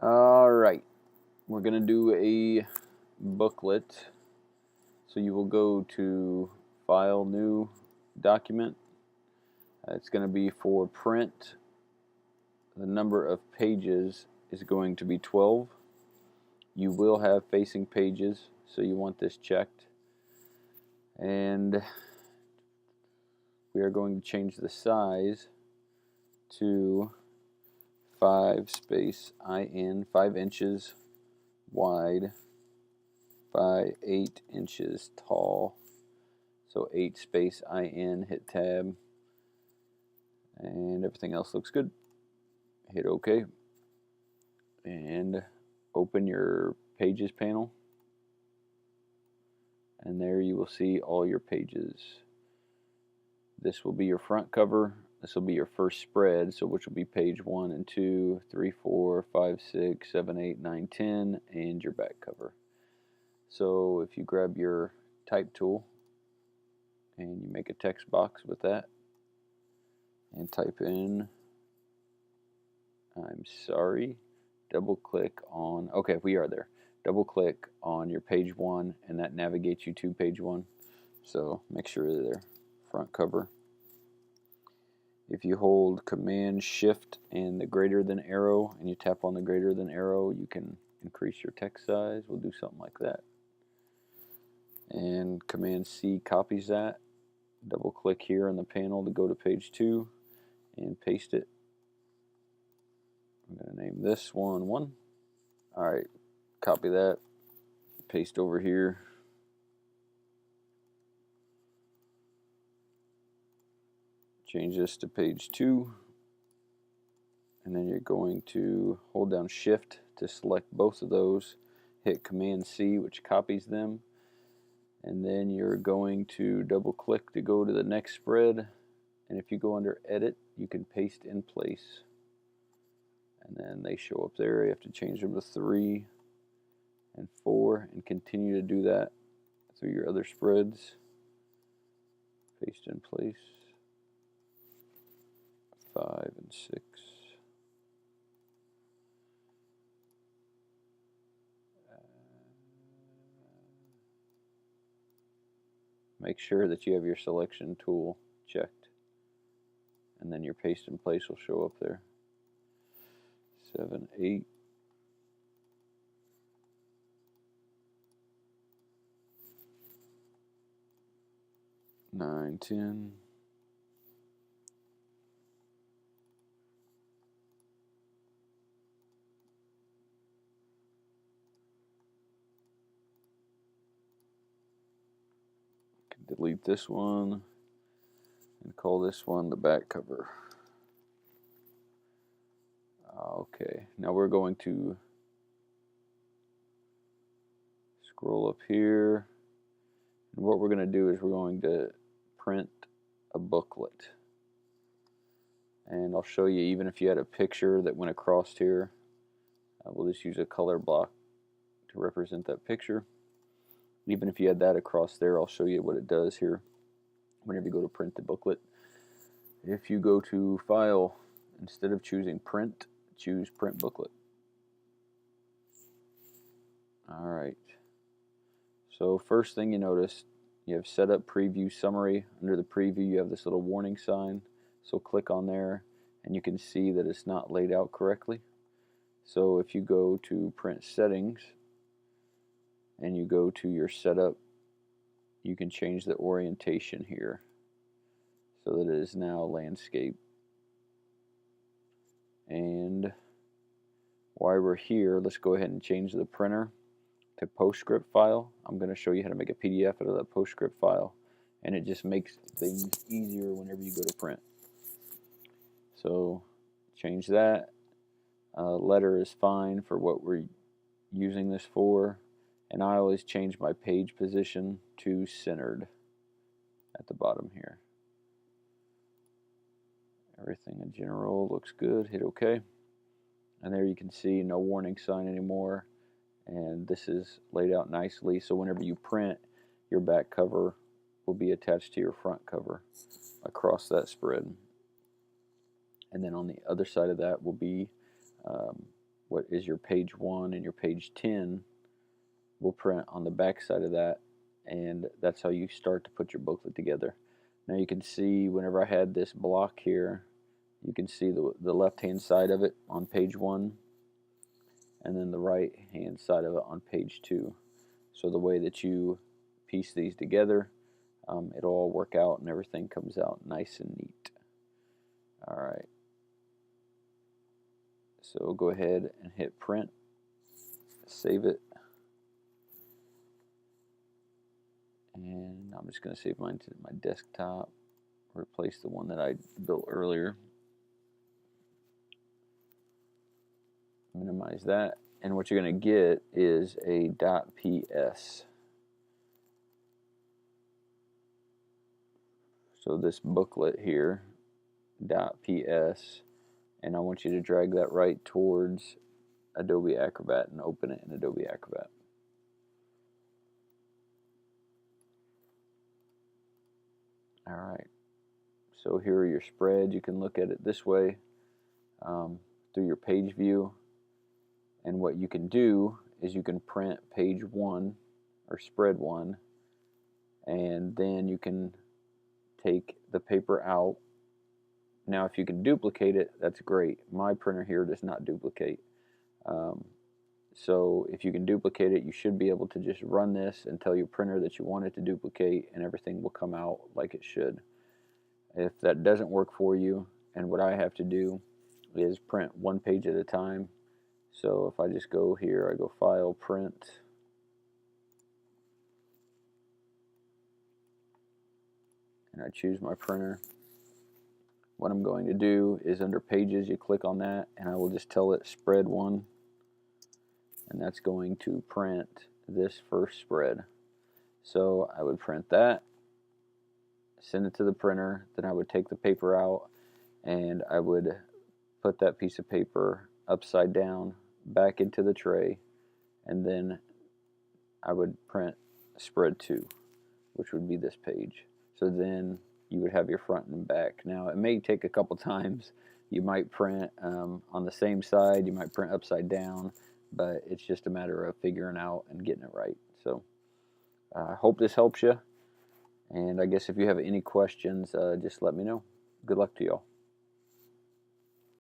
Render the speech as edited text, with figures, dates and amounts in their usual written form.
Alright, we're going to do a booklet. So you will go to File, New, Document. It's going to be for print. The number of pages is going to be 12. You will have facing pages, so you want this checked. And we are going to change the size to 5 space IN, 5 inches wide by 8 inches tall. So 8 space IN, hit tab, and everything else looks good. Hit OK, and open your Pages panel, and there you will see all your pages. This will be your front cover. This will be your first spread, so which will be page 1 and 2, 3, 4, 5, 6, 7, 8, 9, 10, and your back cover. So if you grab your type tool and you make a text box with that and type in "I'm sorry," double click on, okay, we are there. Double click on your page 1 and that navigates you to page 1. So make sure they're there. Front cover. If you hold Command Shift and the greater than arrow and you tap on the greater than arrow, you can increase your text size. We'll do something like that. And Command C copies that. Double click here on the panel to go to page 2 and paste it. I'm going to name this one 1. Alright, copy that, paste over here. Change this to page 2. And then you're going to hold down Shift to select both of those. Hit Command C, which copies them. And then you're going to double click to go to the next spread. And if you go under Edit, you can paste in place. And then they show up there. You have to change them to 3 and 4 and continue to do that through your other spreads. Paste in place. 5 and 6. Make sure that you have your selection tool checked, and then your paste in place will show up there. 7, 8. 9, 10. Delete this one and call this one the back cover. Okay, now we're going to scroll up here, and what we're going to do is we're going to print a booklet. And I'll show you, even if you had a picture that went across here, we'll just use a color block to represent that picture. Even if you had that across there, I'll show you what it does here whenever you go to print the booklet. If you go to File, instead of choosing Print, choose Print Booklet. Alright, so first thing you notice, you have Setup Preview Summary. Under the preview you have this little warning sign, so click on there and you can see that it's not laid out correctly. So if you go to Print Settings and you go to your setup, you can change the orientation here so that it is now landscape. And while we're here, let's go ahead and change the printer to PostScript file. I'm going to show you how to make a PDF out of that PostScript file, and it just makes things easier whenever you go to print. So change that. Letter is fine for what we're using this for. And I always change my page position to centered at the bottom here. Everything in general looks good. Hit OK. And there you can see no warning sign anymore. And this is laid out nicely, so whenever you print, your back cover will be attached to your front cover across that spread. And then on the other side of that will be what is your page 1 and your page 10 will print on the back side of that, and that's how you start to put your booklet together. Now you can see whenever I had this block here, you can see the left hand side of it on page 1 and then the right hand side of it on page 2. So the way that you piece these together, it'll all work out and everything comes out nice and neat. Alright, so go ahead and hit print, save it, and I'm just going to save mine to my desktop, replace the one that I built earlier, minimize that, and what you're going to get is a .ps. So this booklet here, .ps, and I want you to drag that right towards Adobe Acrobat and open it in Adobe Acrobat. Alright, so here are your spreads. You can look at it this way through your page view, and what you can do is you can print page 1 or spread 1, and then you can take the paper out. Now if you can duplicate it, that's great. My printer here does not duplicate. So if you can duplicate it, you should be able to just run this and tell your printer that you want it to duplicate, and everything will come out like it should. If that doesn't work for you, and what I have to do is print one page at a time. So if I just go here, I go File, Print, and I choose my printer. What I'm going to do is under Pages, you click on that, and I will just tell it Spread 1, and that's going to print this first spread. So I would print that, send it to the printer, then I would take the paper out, and I would put that piece of paper upside down back into the tray, and then I would print spread 2, which would be this page. So then you would have your front and back. Now it may take a couple times. You might print on the same side, you might print upside down, but it's just a matter of figuring out and getting it right. So I hope this helps you, and I guess if you have any questions, just let me know. Good luck to y'all.